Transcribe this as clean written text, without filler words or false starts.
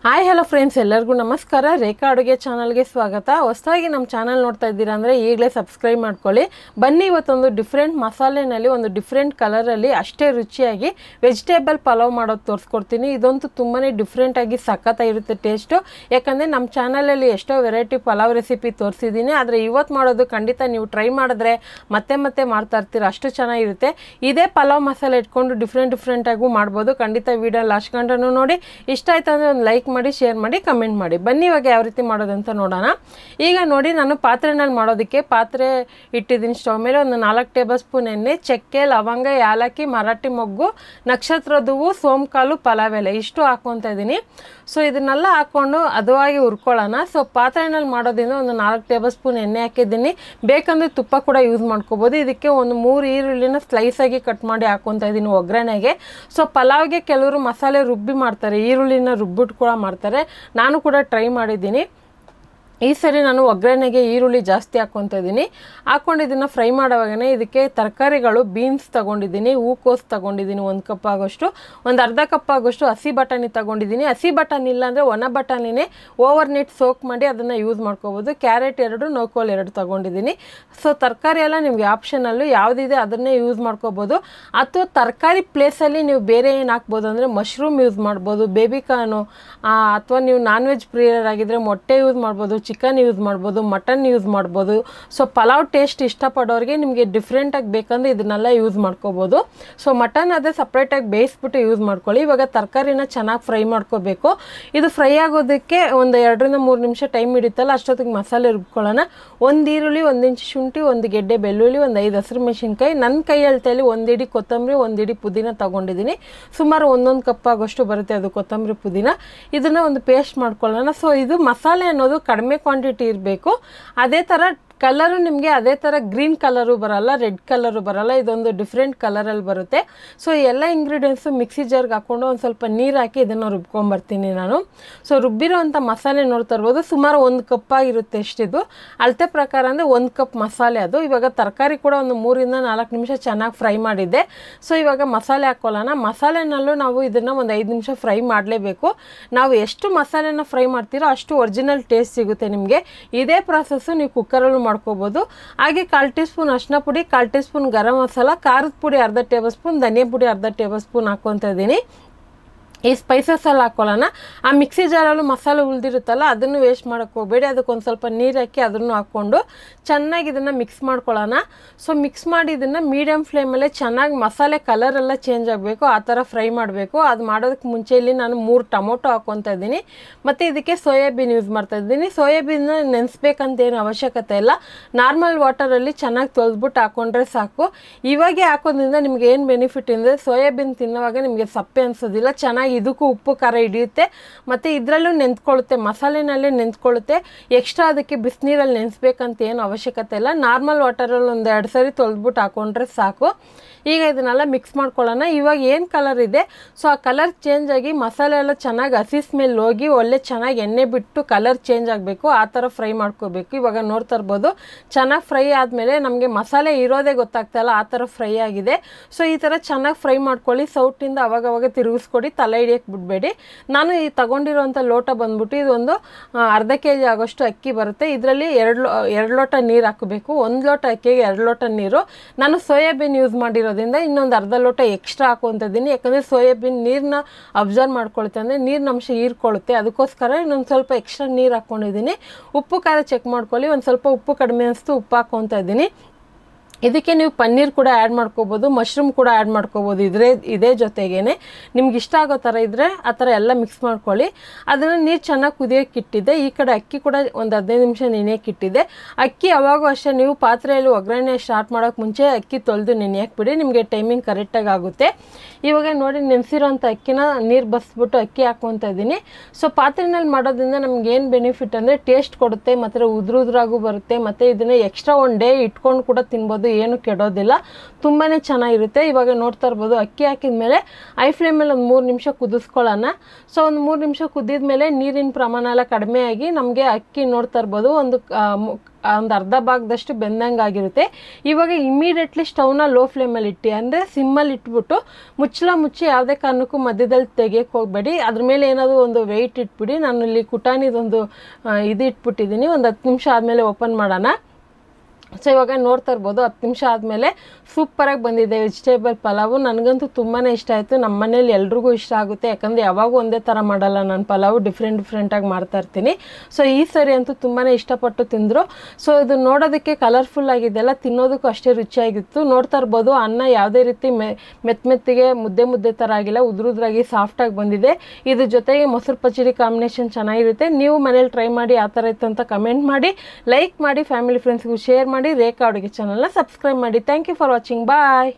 Hi hello friends, ಎಲ್ಲರಿಗೂ ನಮಸ್ಕಾರ. ರೇಖಾ ಅಡುಗೆ ಚಾನಲ್ಗೆ ಸ್ವಾಗತ. ಹೊಸದಾಗಿ ನಮ್ಮ ಚಾನಲ್ ನೋಡ್ತಾ ಇದ್ದೀರಾ ಅಂದರೆ ಈಗಲೇ ಸಬ್ಸ್ಕ್ರೈಬ್ ಮಾಡ್ಕೊಳ್ಳಿ. ಬನ್ನಿ, ಇವತ್ತೊಂದು ಡಿಫ್ರೆಂಟ್ ಮಸಾಲೆನಲ್ಲಿ ಒಂದು ಡಿಫ್ರೆಂಟ್ ಕಲರಲ್ಲಿ ಅಷ್ಟೇ ರುಚಿಯಾಗಿ ವೆಜಿಟೇಬಲ್ ಪಲಾವ್ ಮಾಡೋದು ತೋರಿಸ್ಕೊಡ್ತೀನಿ. ಇದಂತೂ ತುಂಬಾ ಡಿಫ್ರೆಂಟಾಗಿ ಸಖತ್ತಾಗಿರುತ್ತೆ ಟೇಸ್ಟು. ಯಾಕಂದರೆ ನಮ್ಮ ಚಾನಲಲ್ಲಿ ಎಷ್ಟೋ ವೆರೈಟಿ ಪಲಾವ್ ರೆಸಿಪಿ ತೋರಿಸಿದ್ದೀನಿ. ಆದರೆ ಇವತ್ತು ಮಾಡೋದು ಖಂಡಿತ ನೀವು ಟ್ರೈ ಮಾಡಿದ್ರೆ ಮತ್ತೆ ಮತ್ತೆ ಮಾಡ್ತಾ ಇರ್ತೀರ, ಅಷ್ಟು ಚೆನ್ನಾಗಿರುತ್ತೆ. ಇದೇ ಪಲಾವ್ ಮಸಾಲೆ ಇಟ್ಕೊಂಡು ಡಿಫ್ರೆಂಟಾಗೂ ಮಾಡ್ಬೋದು. ಖಂಡಿತ ವಿಡಿಯೋ ಲಾಸ್ಟ್ ಗಂಟನೂ ನೋಡಿ. ಇಷ್ಟ ಆಯ್ತು ಅಂದರೆ ಒಂದು ಲೈಕ್ ಮಾಡಿ, ಶೇರ್ ಮಾಡಿ, ಕಮೆಂಟ್ ಮಾಡಿ. ಬನ್ನಿ ಇವಾಗ ಯಾವ ರೀತಿ ಮಾಡೋದಂತ ನೋಡೋಣ. ಈಗ ನೋಡಿ, ನಾನು ಪಾತ್ರೆನಲ್ಲಿ ಮಾಡೋದಕ್ಕೆ ಪಾತ್ರೆ ಇಟ್ಟಿದ್ದೀನಿ. ಸ್ಟವ್ ಮೇಲೆ ಒಂದು 4 ಟೇಬಲ್ ಸ್ಪೂನ್ ಎಣ್ಣೆ, ಚಕ್ಕೆ, ಲವಂಗ, ಯಾಲಕ್ಕಿ, ಮರಾಠಿ ಮೊಗ್ಗು, ನಕ್ಷತ್ರದ ಹೂವು, ಸೋಂಕಾಲು, ಪಲಾವ್ ಎಲೆ ಇಷ್ಟು ಹಾಕ್ಕೊತಾ ಇದ್ದೀನಿ. ಸೊ ಇದನ್ನೆಲ್ಲ ಹಾಕ್ಕೊಂಡು ಹದವಾಗಿ ಹುರ್ಕೊಳ್ಳೋಣ. ಸೊ ಪಾತ್ರೆನಲ್ಲಿ ಮಾಡೋದ್ರಿಂದ ಒಂದು 4 ಟೇಬಲ್ ಸ್ಪೂನ್ ಎಣ್ಣೆ ಹಾಕಿದ್ದೀನಿ. ಬೇಕಂದರೆ ತುಪ್ಪ ಕೂಡ ಯೂಸ್ ಮಾಡ್ಕೋಬೋದು. ಇದಕ್ಕೆ ಒಂದು 3 ಈರುಳ್ಳಿನ ಸ್ಲೈಸಾಗಿ ಕಟ್ ಮಾಡಿ ಹಾಕ್ಕೊತಾ ಇದ್ದೀನಿ ಒಗ್ಗರಣೆಗೆ. ಸೊ ಪಲಾವ್ಗೆ ಕೆಲವರು ಮಸಾಲೆ ರುಬ್ಬಿ ಮಾಡ್ತಾರೆ, ಈರುಳ್ಳಿನ ರುಬ್ಬಿಟ್ಟು ಕೂಡ ಮಾಡ್ತಾರೆ. ನಾನು ಕೂಡ ಟ್ರೈ ಮಾಡಿದ್ದೀನಿ. ಈ ಸರಿ ನಾನು ಒಗ್ಗರಣೆಗೆ ಈರುಳ್ಳಿ ಜಾಸ್ತಿ ಹಾಕ್ಕೊತಾ ಇದ್ದೀನಿ. ಹಾಕ್ಕೊಂಡು ಇದನ್ನು ಫ್ರೈ ಮಾಡೋವಾಗನೇ ಇದಕ್ಕೆ ತರಕಾರಿಗಳು ಬೀನ್ಸ್ ತೊಗೊಂಡಿದ್ದೀನಿ, ಹೂಕೋಸು ತೊಗೊಂಡಿದ್ದೀನಿ 1 ಕಪ್ ಆಗೋಷ್ಟು, ಒಂದು ಅರ್ಧ ಕಪ್ ಆಗೋಷ್ಟು ಹಸಿ ಬಟಾಣಿ ತೊಗೊಂಡಿದ್ದೀನಿ. ಹಸಿ ಬಟಾಣಿ ಇಲ್ಲ ಅಂದರೆ ಒಣ ಬಟಾಣಿನೇ ಓವರ್ ನೈಟ್ ಸೋಕ್ ಮಾಡಿ ಅದನ್ನು ಯೂಸ್ ಮಾಡ್ಕೋಬೋದು. ಕ್ಯಾರೆಟ್ 2, ನೋಕೋಲ್ 2 ತೊಗೊಂಡಿದ್ದೀನಿ. ಸೊ ತರಕಾರಿ ಎಲ್ಲ ನಿಮಗೆ ಆಪ್ಷನಲ್ಲು ಯಾವುದಿದೆ ಅದನ್ನೇ ಯೂಸ್ ಮಾಡ್ಕೋಬೋದು. ಅಥವಾ ತರಕಾರಿ ಪ್ಲೇಸಲ್ಲಿ ನೀವು ಬೇರೆ ಏನು ಹಾಕ್ಬೋದು ಅಂದರೆ ಮಶ್ರೂಮ್ ಯೂಸ್ ಮಾಡ್ಬೋದು, ಬೇಬಿಕಾನು, ಅಥವಾ ನೀವು ನಾನ್ ವೆಜ್ ಪ್ರಿಯರಾಗಿದ್ದರೆ ಮೊಟ್ಟೆ ಯೂಸ್ ಮಾಡ್ಬೋದು, ಚಿಕನ್ ಯೂಸ್ ಮಾಡ್ಬೋದು, ಮಟನ್ ಯೂಸ್ ಮಾಡ್ಬೋದು. ಸೊ ಪಲಾವ್ ಟೇಸ್ಟ್ ಇಷ್ಟಪಡೋರಿಗೆ ನಿಮಗೆ ಡಿಫ್ರೆಂಟಾಗಿ ಬೇಕಂದರೆ ಇದನ್ನೆಲ್ಲ ಯೂಸ್ ಮಾಡ್ಕೋಬೋದು. ಸೊ ಮಟನ್ ಅದೇ ಸಪ್ರೇಟಾಗಿ ಬೇಯಿಸ್ಬಿಟ್ಟು ಯೂಸ್ ಮಾಡ್ಕೊಳ್ಳಿ. ಇವಾಗ ತರಕಾರಿನ ಚೆನ್ನಾಗಿ ಫ್ರೈ ಮಾಡ್ಕೋಬೇಕು. ಇದು ಫ್ರೈ ಆಗೋದಕ್ಕೆ ಒಂದು 2 ರಿಂದ 3 ನಿಮಿಷ ಟೈಮ್ ಹಿಡಿತಲ್ಲ, ಅಷ್ಟೊತ್ತಿಗೆ ಮಸಾಲೆ ರುಬ್ಕೊಳ್ಳೋಣ. 1 ಈರುಳ್ಳಿ, 1 ಇಂಚು ಶುಂಠಿ, 1 ಗೆಡ್ಡೆ ಬೆಳ್ಳುಳ್ಳಿ, ಒಂದು 5 ಹಸಿರು ಮೆಣಸಿನ್ಕಾಯಿ, ನನ್ನ ಕೈ ಅಳತೆಯಲ್ಲಿ 1 ಇಡಿ ಕೊತ್ತಂಬರಿ, 1 ಇಡಿ ಪುದೀನ ತೊಗೊಂಡಿದ್ದೀನಿ. ಸುಮಾರು 1 ಕಪ್ ಆಗೋಷ್ಟು ಬರುತ್ತೆ ಅದು ಕೊತ್ತಂಬರಿ ಪುದೀನ. ಇದನ್ನು ಒಂದು ಪೇಸ್ಟ್ ಮಾಡ್ಕೊಳ್ಳೋಣ. ಸೊ ಇದು ಮಸಾಲೆ ಅನ್ನೋದು ಕಡಿಮೆ ಕ್ವಾಂಟಿಟಿ ಇರಬೇಕು. ಅದೇ ಥರ ಕಲರು ನಿಮಗೆ ಅದೇ ಥರ ಗ್ರೀನ್ ಕಲರು ಬರಲ್ಲ, ರೆಡ್ ಕಲರು ಬರಲ್ಲ, ಇದೊಂದು ಡಿಫ್ರೆಂಟ್ ಕಲರಲ್ಲಿ ಬರುತ್ತೆ. ಸೊ ಎಲ್ಲ ಇಂಗ್ರೀಡಿಯೆಂಟ್ಸು ಮಿಕ್ಸಿ ಜಾರ್ಗೆ ಹಾಕ್ಕೊಂಡು ಒಂದು ಸ್ವಲ್ಪ ನೀರು ಹಾಕಿ ಇದನ್ನು ರುಬ್ಕೊಂಬರ್ತೀನಿ ನಾನು. ಸೊ ರುಬ್ಬಿರೋವಂಥ ಮಸಾಲೆ ನೋಡ್ತಾ ಇರ್ಬೋದು, ಸುಮಾರು 1 ಕಪ್ ಆಗಿರುತ್ತೆ. ಎಷ್ಟಿದು ಅಳತೆ ಪ್ರಕಾರ ಅಂದರೆ 1 ಕಪ್ ಮಸಾಲೆ ಅದು. ಇವಾಗ ತರಕಾರಿ ಕೂಡ ಒಂದು 3 ರಿಂದ 4 ನಿಮಿಷ ಚೆನ್ನಾಗಿ ಫ್ರೈ ಮಾಡಿದ್ದೆ. ಸೊ ಇವಾಗ ಮಸಾಲೆ ಹಾಕ್ಕೊಳ್ಳೋಣ. ಮಸಾಲೆನಲ್ಲೂ ನಾವು ಇದನ್ನು ಒಂದು 5 ನಿಮಿಷ ಫ್ರೈ ಮಾಡಲೇಬೇಕು. ನಾವು ಎಷ್ಟು ಮಸಾಲೆನ ಫ್ರೈ ಮಾಡ್ತೀರೋ ಅಷ್ಟು ಒರಿಜಿನಲ್ ಟೇಸ್ಟ್ ಸಿಗುತ್ತೆ ನಿಮಗೆ. ಇದೇ ಪ್ರಾಸೆಸ್ಸು ನೀವು ಕುಕ್ಕರಲ್ಲೂ ಮಾಡ್ಕೋಬೋದು. ಹಾಗೆ 1/4 ಟೀ ಸ್ಪೂನ್ ಅರಿಶಿನ ಪುಡಿ, 1/4 ಟೀ ಸ್ಪೂನ್ ಗರಂ ಮಸಾಲ, ಖಾರದ ಪುಡಿ ಅರ್ಧ ಟೇಬಲ್ ಸ್ಪೂನ್, ಧನಿಯಾ ಪುಡಿ ಅರ್ಧ ಟೇಬಲ್ ಸ್ಪೂನ್ ಹಾಕ್ಕೊತಾ ಇದ್ದೀನಿ. ಈ ಸ್ಪೈಸಸ್ ಎಲ್ಲ ಹಾಕ್ಕೊಳ್ಳೋಣ. ಆ ಮಿಕ್ಸಿ ಜಾರಲ್ಲೂ ಮಸಾಲೆ ಉಳಿದಿರುತ್ತಲ್ಲ ಅದನ್ನು ವೇಸ್ಟ್ ಮಾಡೋಕ್ಕೆ ಹೋಗಬೇಡಿ. ಅದಕ್ಕೊಂದು ಸ್ವಲ್ಪ ನೀರು ಹಾಕಿ ಅದನ್ನು ಹಾಕ್ಕೊಂಡು ಚೆನ್ನಾಗಿ ಇದನ್ನು ಮಿಕ್ಸ್ ಮಾಡ್ಕೊಳ್ಳೋಣ. ಸೊ ಮಿಕ್ಸ್ ಮಾಡಿ ಇದನ್ನು ಮೀಡಿಯಮ್ ಫ್ಲೇಮಲ್ಲೇ ಚೆನ್ನಾಗಿ ಮಸಾಲೆ ಕಲರೆಲ್ಲ ಚೇಂಜ್ ಆಗಬೇಕು, ಆ ಥರ ಫ್ರೈ ಮಾಡಬೇಕು. ಅದು ಮಾಡೋದಕ್ಕೆ ಮುಂಚೆ ಇಲ್ಲಿ ನಾನು 3 ಟೊಮೊಟೊ ಹಾಕ್ಕೊತಾ ಇದ್ದೀನಿ. ಮತ್ತು ಇದಕ್ಕೆ ಸೋಯಾಬೀನ್ ಯೂಸ್ ಮಾಡ್ತಾ ಇದ್ದೀನಿ. ಸೋಯಾಬೀನ್ನ ನೆನೆಸ್ಬೇಕಂತ ಏನು ಅವಶ್ಯಕತೆ ಇಲ್ಲ, ನಾರ್ಮಲ್ ವಾಟರಲ್ಲಿ ಚೆನ್ನಾಗಿ ತೊಳೆದ್ಬಿಟ್ಟು ಹಾಕ್ಕೊಂಡ್ರೆ ಸಾಕು. ಇವಾಗೆ ಹಾಕೋದ್ರಿಂದ ನಿಮ್ಗೆ ಏನು ಬೆನಿಫಿಟ್ ಅಂದರೆ ಸೋಯಾಬೀನ್ ತಿನ್ನೋವಾಗ ನಿಮಗೆ ಸಪ್ಪೆ ಅನಿಸೋದಿಲ್ಲ, ಚೆನ್ನಾಗಿ ಇದಕ್ಕೂ ಉಪ್ಪು ಖಾರ ಹಿಡಿಯುತ್ತೆ. ಮತ್ತು ಇದರಲ್ಲೂ ನೆಂತ್ಕೊಳ್ಳುತ್ತೆ, ಮಸಾಲೆನಲ್ಲೇ ನೆಂತ್ಕೊಳ್ಳುತ್ತೆ. ಎಕ್ಸ್ಟ್ರಾ ಅದಕ್ಕೆ ಬಿಸಿನೀರಲ್ಲಿ ನೆನೆಸ್ಬೇಕಂತ ಏನು ಅವಶ್ಯಕತೆ ಇಲ್ಲ. ನಾರ್ಮಲ್ ವಾಟರಲ್ಲಿ ಒಂದು 2 ಸರಿ ತೊಳೆದ್ಬಿಟ್ಟು ಹಾಕ್ಕೊಂಡ್ರೆ ಸಾಕು. ಈಗ ಇದನ್ನೆಲ್ಲ ಮಿಕ್ಸ್ ಮಾಡ್ಕೊಳ್ಳೋಣ. ಇವಾಗ ಏನು ಕಲರ್ ಇದೆ ಸೊ ಆ ಕಲರ್ ಚೇಂಜ್ ಆಗಿ ಮಸಾಲೆ ಎಲ್ಲ ಚೆನ್ನಾಗಿ ಹಸಿ ಸ್ಮೆಲ್ ಹೋಗಿ ಒಳ್ಳೆ ಚೆನ್ನಾಗಿ ಎಣ್ಣೆ ಬಿಟ್ಟು ಕಲರ್ ಚೇಂಜ್ ಆಗಬೇಕು, ಆ ಥರ ಫ್ರೈ ಮಾಡ್ಕೋಬೇಕು. ಇವಾಗ ನೋಡ್ತಾ ಇರ್ಬೋದು ಚೆನ್ನಾಗಿ ಫ್ರೈ ಆದಮೇಲೆ ನಮಗೆ ಮಸಾಲೆ ಇರೋದೇ ಗೊತ್ತಾಗ್ತಾಯಿಲ್ಲ, ಆ ಥರ ಫ್ರೈ ಆಗಿದೆ. ಸೊ ಈ ಥರ ಚೆನ್ನಾಗಿ ಫ್ರೈ ಮಾಡ್ಕೊಳ್ಳಿ. ಸೌಟಿಂದ ಅವಾಗವಾಗ ತಿರುಗಿಸ್ಕೊಡಿ, ತಲೆ ಹಿಡಿಯೋಕ್ಕೆ ಬಿಡಬೇಡಿ. ನಾನು ಈ ತಗೊಂಡಿರೋಂಥ ಲೋಟ ಬಂದ್ಬಿಟ್ಟು ಇದೊಂದು ಅರ್ಧ kg ಆಗೋಷ್ಟು ಅಕ್ಕಿ ಬರುತ್ತೆ. ಇದರಲ್ಲಿ 2 ಲೋಟ ನೀರು ಹಾಕಬೇಕು. 1 ಲೋಟ ಅಕ್ಕಿಗೆ 2 ಲೋಟ ನೀರು. ನಾನು ಸೋಯಾಬೀನ್ ಯೂಸ್ ಮಾಡಿರೋದ್ರಿಂದ ಇನ್ನೊಂದು ಅರ್ಧ ಲೋಟ ಎಕ್ಸ್ಟ್ರಾ ಹಾಕ್ಕೊತಾ ಇದ್ದೀನಿ. ಯಾಕಂದರೆ ಸೋಯಾಬೀನ್ ನೀರನ್ನ ಅಬ್ಸರ್ವ್ ಮಾಡ್ಕೊಳುತ್ತೆ, ಅಂದರೆ ನೀರಿನ ಅಂಶ ಹೀರ್ಕೊಳ್ಳುತ್ತೆ. ಅದಕ್ಕೋಸ್ಕರ ಇನ್ನೊಂದು ಸ್ವಲ್ಪ ಎಕ್ಸ್ಟ್ರಾ ನೀರು ಹಾಕ್ಕೊಂಡಿದ್ದೀನಿ. ಉಪ್ಪು ಖಾರ ಚೆಕ್ ಮಾಡ್ಕೊಳ್ಳಿ. ಒಂದು ಸ್ವಲ್ಪ ಉಪ್ಪು ಕಡಿಮೆ ಅನಿಸ್ತು, ಉಪ್ಪು ಹಾಕ್ಕೊತಾ ಇದ್ದೀನಿ. ಇದಕ್ಕೆ ನೀವು ಪನ್ನೀರ್ ಕೂಡ ಆ್ಯಡ್ ಮಾಡ್ಕೋಬೋದು, ಮಶ್ರೂಮ್ ಕೂಡ ಆ್ಯಡ್ ಮಾಡ್ಕೋಬೋದು. ಇದೇ ಜೊತೆಗೇ ನಿಮ್ಗೆ ಇಷ್ಟ ಆಗೋ ಥರ ಇದ್ದರೆ ಆ ಥರ ಎಲ್ಲ ಮಿಕ್ಸ್ ಮಾಡ್ಕೊಳ್ಳಿ. ಅದನ್ನು ನೀರು ಚೆನ್ನಾಗಿ ಕುದಿಯೋಕ್ಕೆ ಇಟ್ಟಿದ್ದೆ. ಈ ಕಡೆ ಅಕ್ಕಿ ಕೂಡ ಒಂದು 15 ನಿಮಿಷ ನೆನೆಯೋಕ್ಕೆ ಇಟ್ಟಿದ್ದೆ. ಅಕ್ಕಿ ಯಾವಾಗೂ ಅಷ್ಟೇ ನೀವು ಪಾತ್ರೆಯಲ್ಲಿ ಒಗ್ಗರಣೆ ಸ್ಟಾರ್ಟ್ ಮಾಡೋಕ್ಕೆ ಮುಂಚೆ ಅಕ್ಕಿ ತೊಳೆದು ನೆನೆಯೋಕ್ಕೆ ಬಿಡಿ, ನಿಮಗೆ ಟೈಮಿಂಗ್ ಕರೆಕ್ಟಾಗಿ ಆಗುತ್ತೆ. ಇವಾಗ ನೋಡಿ ನೆನೆಸಿರೋಂಥ ಅಕ್ಕಿನ ನೀರು ಬಸ್ಬಿಟ್ಟು ಅಕ್ಕಿ ಹಾಕ್ಕೊತಾ ಇದ್ದೀನಿ. ಸೊ ಪಾತ್ರೆನಲ್ಲಿ ಮಾಡೋದ್ರಿಂದ ನಮ್ಗೆ ಏನು ಬೆನಿಫಿಟ್ ಅಂದರೆ ಟೇಸ್ಟ್ ಕೊಡುತ್ತೆ, ಮತ್ತು ಉದ್ರಾಗೂ ಬರುತ್ತೆ. ಮತ್ತು ಇದನ್ನು ಎಕ್ಸ್ಟ್ರಾ 1 ಡೇ ಇಟ್ಕೊಂಡು ಕೂಡ ತಿನ್ಬೋದು, ಏನು ಕೆಡೋದಿಲ್ಲ, ತುಂಬಾ ಚೆನ್ನಾಗಿರುತ್ತೆ. ಇವಾಗ ನೋಡ್ತಾ ಇರ್ಬೋದು ಅಕ್ಕಿ ಹಾಕಿದ ಮೇಲೆ ಐ ಫ್ಲೇಮಲ್ಲಿ ಒಂದು 3 ನಿಮಿಷ ಕುದಿಸ್ಕೊಳ್ಳೋಣ. ಸೊ ಒಂದು 3 ನಿಮಿಷ ಕುದ್ದಿದ ಮೇಲೆ ನೀರಿನ ಪ್ರಮಾಣ ಎಲ್ಲ ಕಡಿಮೆ ಆಗಿ ನಮಗೆ ಅಕ್ಕಿ ನೋಡ್ತಾ ಇರ್ಬೋದು ಒಂದು ಅರ್ಧ ಭಾಗದಷ್ಟು ಬೆಂದಂಗಾಗಿರುತ್ತೆ. ಇವಾಗ ಇಮಿಡಿಯೇಟ್ಲಿ ಸ್ಟವ್ನ ಲೋ ಫ್ಲೇಮಲ್ಲಿ ಇಟ್ಟು ಅಂದರೆ ಸಿಮ್ಮಲ್ಲಿ ಇಟ್ಬಿಟ್ಟು ಮುಚ್ಚಿ ಯಾವುದೇ ಕಾರಣಕ್ಕೂ ಮಧ್ಯದಲ್ಲಿ ತೆಗಿಯೋಕ್ಕೆ ಹೋಗಬೇಡಿ. ಅದ್ರ ಮೇಲೆ ಏನಾದರೂ ಒಂದು ವೆಯ್ಟ್ ಇಟ್ಬಿಡಿ. ನಾನು ಇಲ್ಲಿ ಕುಟಾನಿದೊಂದು ಇದು ಇಟ್ಬಿಟ್ಟಿದ್ದೀನಿ. ಒಂದು 10 ನಿಮಿಷ ಆದಮೇಲೆ ಓಪನ್ ಮಾಡೋಣ. ಸೊ ಇವಾಗ ನೋಡ್ತಾ ಇರ್ಬೋದು 10 ನಿಮಿಷ ಆದಮೇಲೆ ಸೂಪರಾಗಿ ಬಂದಿದೆ ವೆಜಿಟೇಬಲ್ ಪಲಾವು. ನನಗಂತೂ ತುಂಬಾ ಇಷ್ಟ ಆಯಿತು. ನಮ್ಮ ಮನೇಲಿ ಎಲ್ರಿಗೂ ಇಷ್ಟ ಆಗುತ್ತೆ, ಯಾಕಂದರೆ ಯಾವಾಗೂ ಒಂದೇ ಥರ ಮಾಡಲ್ಲ ನಾನು ಪಲಾವು, ಡಿಫ್ರೆಂಟಾಗಿ ಮಾಡ್ತಾ ಇರ್ತೀನಿ. ಸೊ ಈ ಸರಿ ಅಂತೂ ತುಂಬಾ ಇಷ್ಟಪಟ್ಟು ತಿಂದರು. ಸೊ ಇದು ನೋಡೋದಕ್ಕೆ ಕಲರ್ಫುಲ್ ಆಗಿದೆಯಲ್ಲ, ತಿನ್ನೋದಕ್ಕೂ ಅಷ್ಟೇ ರುಚಿಯಾಗಿತ್ತು. ನೋಡ್ತಾ ಇರ್ಬೋದು ಅನ್ನ ಯಾವುದೇ ರೀತಿ ಮೆತ್ತಿಗೆ ಮುದ್ದೆ ಥರ ಆಗಿಲ್ಲ, ಉದ್ರಾಗಿ ಸಾಫ್ಟಾಗಿ ಬಂದಿದೆ. ಇದ್ರ ಜೊತೆಗೆ ಮೊಸರು ಪಚಡಿ ಕಾಂಬಿನೇಷನ್ ಚೆನ್ನಾಗಿರುತ್ತೆ. ನೀವು ಮನೇಲಿ ಟ್ರೈ ಮಾಡಿ ಯಾವ ಥರ ಇತ್ತು ಅಂತ ಕಮೆಂಟ್ ಮಾಡಿ, ಲೈಕ್ ಮಾಡಿ, ಫ್ಯಾಮಿಲಿ ಫ್ರೆಂಡ್ಸ್ಗೂ ಶೇರ್ ಮಾಡಿ, ರೇಖಾ ಅಡುಗೆ ಚಾನಲ್ನ ಸಬ್ಸ್ಕ್ರೈಬ್ ಮಾಡಿ. Thank you for watching. Bye.